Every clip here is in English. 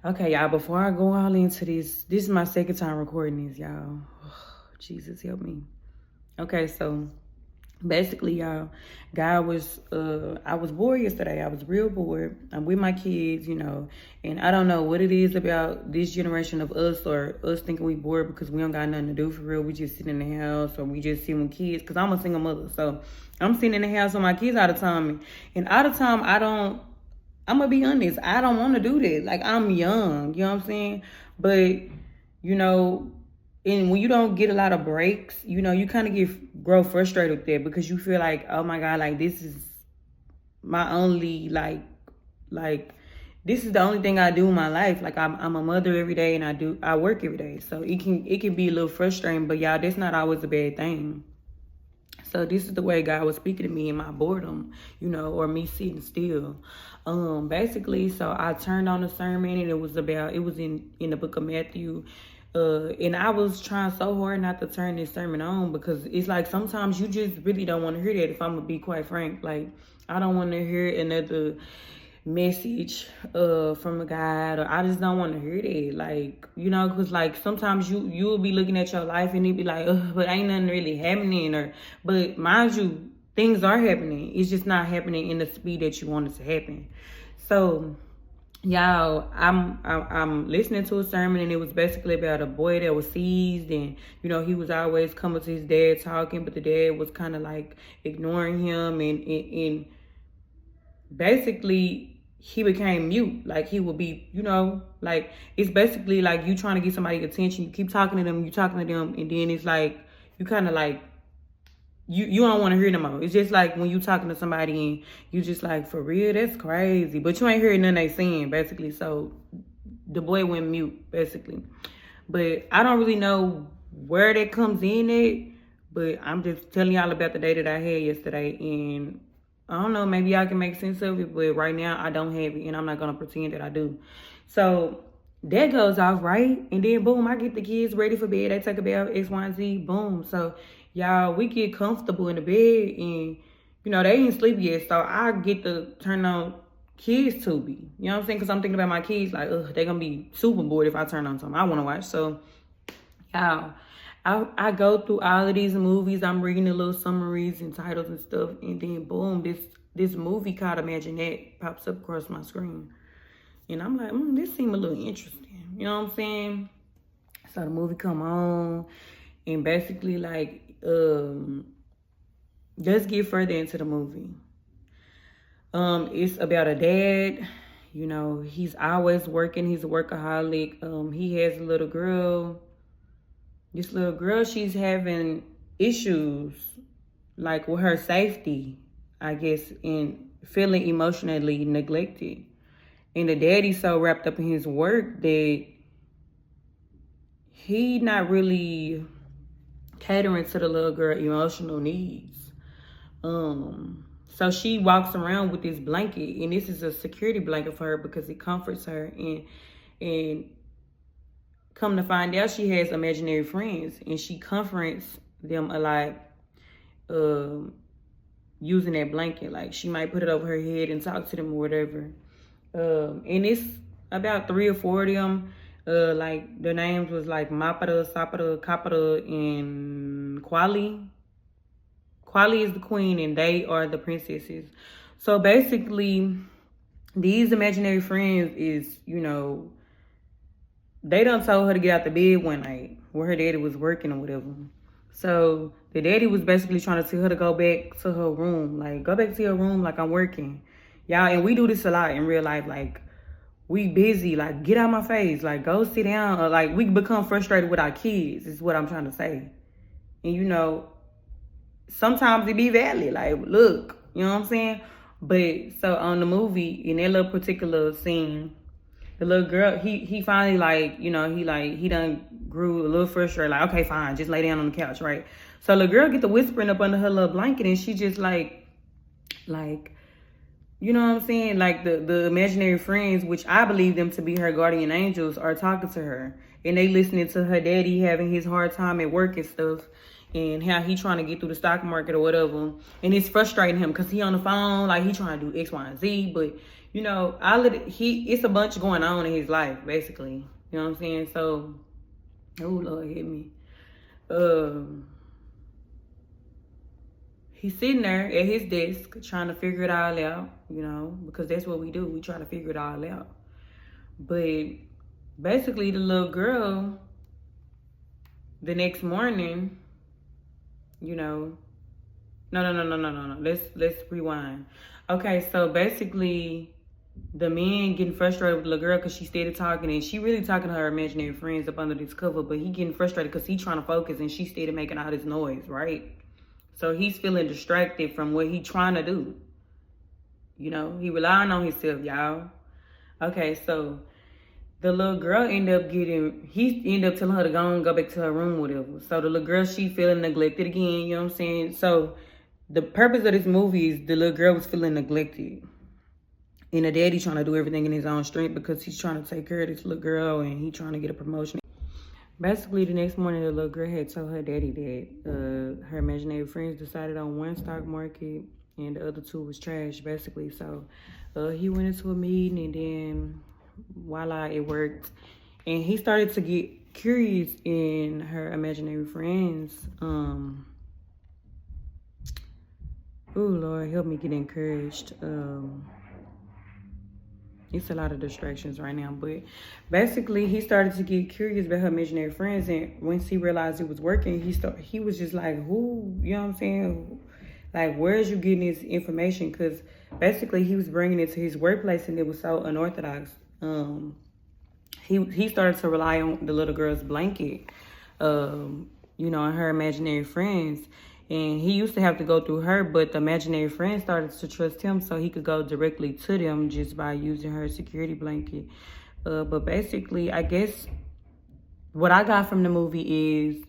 Okay, y'all, before I go all into this is my second time recording this, y'all. Jesus help me. Okay, so basically, y'all, I was bored yesterday. I was real bored. I'm with my kids, and I don't know what it is about this generation of us or us thinking we bored because we don't got nothing to do for real. We just sit in the house or we just sit with kids because I'm a single mother. So I'm sitting in the house with my kids all the time. And all the time, I'm gonna be honest, I don't want to do that. Like, I'm young, you know what I'm saying? But, you know, and when you don't get a lot of breaks, you kind of grow frustrated with that because you feel like, oh my God, like this is my only like this is the only thing I do in my life. Like I'm a mother every day and I work every day. So it can be a little frustrating, but y'all, that's not always a bad thing. So this is the way God was speaking to me in my boredom, or me sitting still. Basically, so I turned on the sermon and it was in the book of Matthew. And I was trying so hard not to turn this sermon on because it's like sometimes you just really don't want to hear that, if I'm gonna be quite frank. Like, I don't want to hear another message from a God, or I just don't want to hear that, like, because like sometimes you'll be looking at your life and it be like, but ain't nothing really happening, but mind you, things are happening. It's just not happening in the speed that you want it to happen. So y'all, I'm listening to a sermon and it was basically about a boy that was seized, and he was always coming to his dad talking, but the dad was kind of like ignoring him, and basically he became mute. Like, he would be, like, it's basically like you trying to get somebody's attention, you keep talking to them, and then it's like you kind of like you don't want to hear them more. It's just like when you talking to somebody and you just like, for real, that's crazy, but you ain't hearing nothing they saying, basically. So the boy went mute, basically. But I don't really know where that comes in at, but I'm just telling y'all about the day that I had yesterday, and I don't know, maybe y'all can make sense of it, but right now I don't have it, and I'm not going to pretend that I do. So that goes off, right? And then, boom, I get the kids ready for bed. They take a bath, X, Y, and Z, boom. So, y'all, we get comfortable in the bed, and, they ain't sleep yet. So I get to turn on kids Tubi. You know what I'm saying? Because I'm thinking about my kids, like, they're going to be super bored if I turn on something I want to watch. So, y'all, I go through all of these movies. I'm reading the little summaries and titles and stuff, and then boom, this movie called Imaginette pops up across my screen, and I'm like, this seemed a little interesting. You know what I'm saying? So the movie come on, and basically like, let's get further into the movie. It's about a dad. He's always working. He's a workaholic. He has a little girl. This little girl, she's having issues, like with her safety, I guess, and feeling emotionally neglected. And the daddy's so wrapped up in his work that he not really catering to the little girl emotional needs. So she walks around with this blanket, and this is a security blanket for her because it comforts her, and come to find out, she has imaginary friends, and she comforts them a lot, using that blanket. Like, she might put it over her head and talk to them or whatever. And it's about 3 or 4 of them. Like, the names was like Mapara, Sapara, Kapara, and Kwali. Kwali is the queen, and they are the princesses. So basically, these imaginary friends is, they done told her to get out the bed one night where her daddy was working or whatever. So the daddy was basically trying to tell her to go back to her room. Like, go back to your room, like, I'm working. Y'all, and we do this a lot in real life. Like, we busy. Like, get out my face. Like, go sit down. Or, like, we become frustrated with our kids, is what I'm trying to say. And, sometimes it be valid. Like, look, you know what I'm saying? But, so on the movie, in that little particular scene, the little girl, he finally, like, he done grew a little frustrated. Like, okay, fine, just lay down on the couch, right? So the girl get the whispering up under her little blanket, and she just like, you know what I'm saying? Like, the imaginary friends, which I believe them to be her guardian angels, are talking to her. And they listening to her daddy having his hard time at work and stuff, and how he trying to get through the stock market or whatever. And it's frustrating him because he on the phone, like, he trying to do X, Y, and Z, but you know, it's a bunch going on in his life, basically. You know what I'm saying? So, oh Lord, hit me. He's sitting there at his desk trying to figure it all out, you know, because that's what we do. We try to figure it all out. But basically, the little girl, the next morning, you know, no. Let's rewind. Okay, so basically, the man getting frustrated with the little girl because she started talking, and she really talking to her imaginary friends up under this cover, but he getting frustrated because he trying to focus and she started making all this noise, right? So he's feeling distracted from what he trying to do. You know, he relying on himself, y'all. Okay, so the little girl he ended up telling her to go and go back to her room, whatever. So the little girl, she feeling neglected again, you know what I'm saying? So the purpose of this movie is the little girl was feeling neglected. And the daddy trying to do everything in his own strength because he's trying to take care of this little girl and he trying to get a promotion. Basically, the next morning, the little girl had told her daddy that her imaginary friends decided on one stock market and the other two was trash, basically. So he went into a meeting and then voila, it worked. And he started to get curious in her imaginary friends. Oh, Lord, help me get encouraged. It's a lot of distractions right now, but basically he started to get curious about her imaginary friends, and once he realized it was working, he was just like, who, you know what I'm saying? Like, where's you getting this information? Because basically he was bringing it to his workplace and it was so unorthodox. He started to rely on the little girl's blanket, you know, and her imaginary friends. And he used to have to go through her, but the imaginary friend started to trust him so he could go directly to them just by using her security blanket. But basically, I guess what I got from the movie is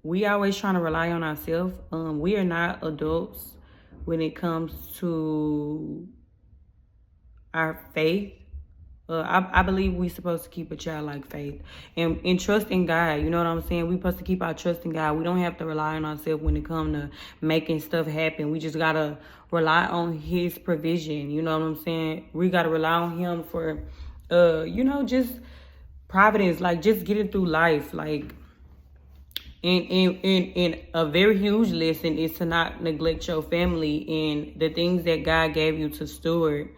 we always trying to rely on ourselves. We are not adults when it comes to our faith. I believe we supposed to keep a childlike faith and trust in God. You know what I'm saying? We supposed to keep our trust in God. We don't have to rely on ourselves when it comes to making stuff happen. We just got to rely on his provision. You know what I'm saying? We got to rely on him for, you know, just providence, like just getting through life. Like, in a very huge lesson is to not neglect your family and the things that God gave you to steward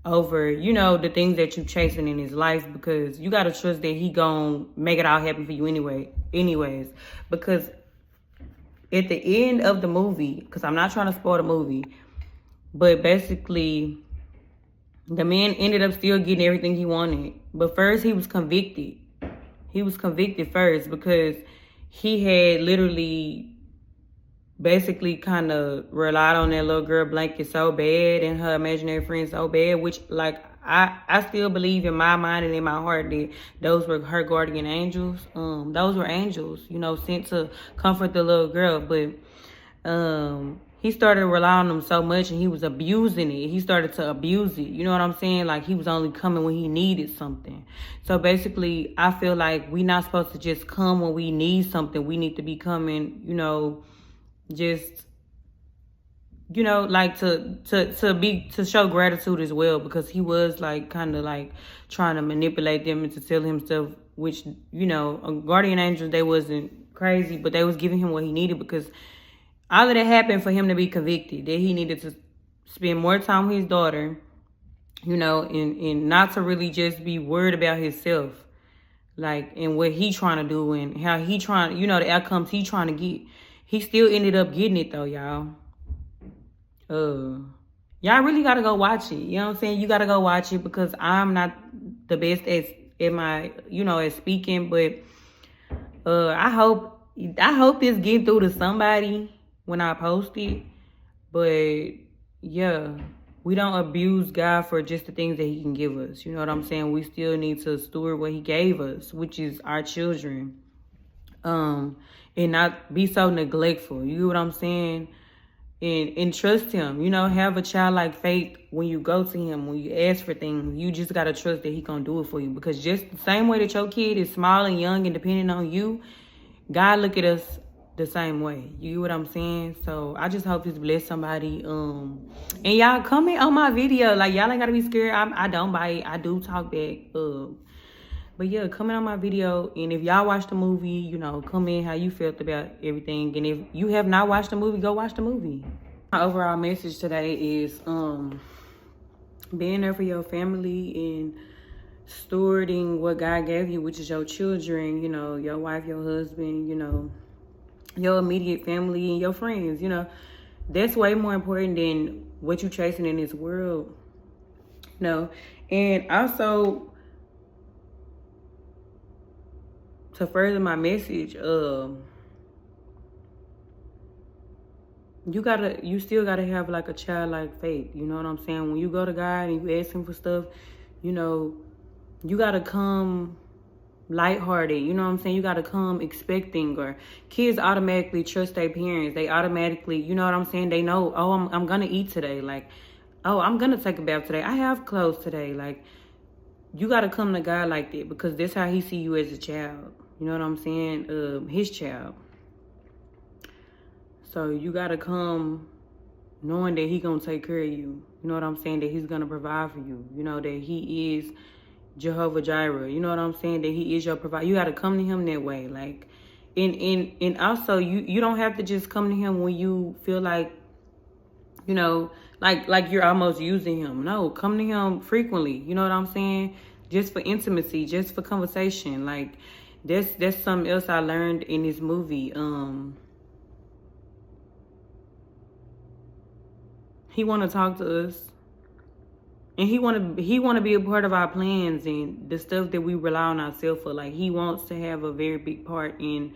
over, you know, the things that you're chasing in his life, because you got to trust that he gonna make it all happen for you anyways. Because at the end of the movie, because I'm not trying to spoil the movie, but basically the man ended up still getting everything he wanted. But first he was convicted. He was convicted first because he had literally basically kind of relied on that little girl blanket so bad and her imaginary friend so bad, which, like, I still believe in my mind and in my heart that those were her guardian angels. Those were angels, you know, sent to comfort the little girl. But he started relying on them so much and he was abusing it. He started to abuse it. You know what I'm saying? Like, he was only coming when he needed something. So basically, I feel like we're not supposed to just come when we need something. We need to be coming, you know, just, you know, like to show gratitude as well, because he was like kind of like trying to manipulate them into telling him stuff, which, you know, guardian angels, they wasn't crazy, but they was giving him what he needed, because all of that happened for him to be convicted, that he needed to spend more time with his daughter, you know, and not to really just be worried about himself, like, and what he trying to do and how he trying, you know, the outcomes he trying to get. He still ended up getting it though, y'all. Y'all really gotta go watch it. You know what I'm saying? You gotta go watch it, because I'm not the best at my, you know, at speaking, but I hope this get through to somebody when I post it. But yeah, we don't abuse God for just the things that he can give us. You know what I'm saying? We still need to steward what he gave us, which is our children. And not be so neglectful. You know what I'm saying? And trust him. You know, have a childlike faith when you go to him, when you ask for things. You just got to trust that he gonna do it for you. Because just the same way that your kid is small and young and depending on you, God look at us the same way. You get what I'm saying? So I just hope this bless somebody. And y'all comment on my video. Like, y'all ain't gotta be scared. I don't bite. I do talk back. But yeah, comment on my video. And if y'all watch the movie, you know, comment how you felt about everything. And if you have not watched the movie, go watch the movie. My overall message today is being there for your family and stewarding what God gave you, which is your children, you know, your wife, your husband, you know, your immediate family and your friends, you know. That's way more important than what you chasing in this world, you know. And also, to further my message, you still gotta have like a childlike faith. You know what I'm saying? When you go to God and you ask him for stuff, you know, you gotta come lighthearted. You know what I'm saying? You gotta come expecting. Or kids automatically trust their parents. They automatically, you know what I'm saying? They know, oh, I'm gonna eat today. Like, oh, I'm gonna take a bath today. I have clothes today. Like, you gotta come to God like that, because that's how he see you as a child. You know what I'm saying? His child. So you gotta come knowing that he gonna take care of you. You know what I'm saying? That he's gonna provide for you. You know, that he is Jehovah Jireh. You know what I'm saying? That he is your provider. You gotta come to him that way. Like, and also you don't have to just come to him when you feel like, you know, like you're almost using him. No, come to him frequently. You know what I'm saying? Just for intimacy, just for conversation. Like, that's something else I learned in this movie. He want to talk to us, and he want to be a part of our plans and the stuff that we rely on ourselves for. Like, he wants to have a very big part in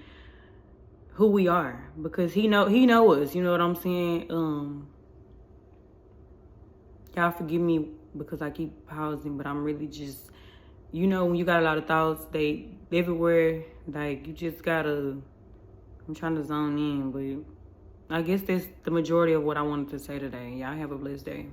who we are, because he know us. You know what I'm saying? Y'all forgive me because I keep pausing, but I'm really just, you know, when you got a lot of thoughts, they everywhere. Like, you just gotta, I'm trying to zone in, but I guess that's the majority of what I wanted to say today. Y'all have a blessed day.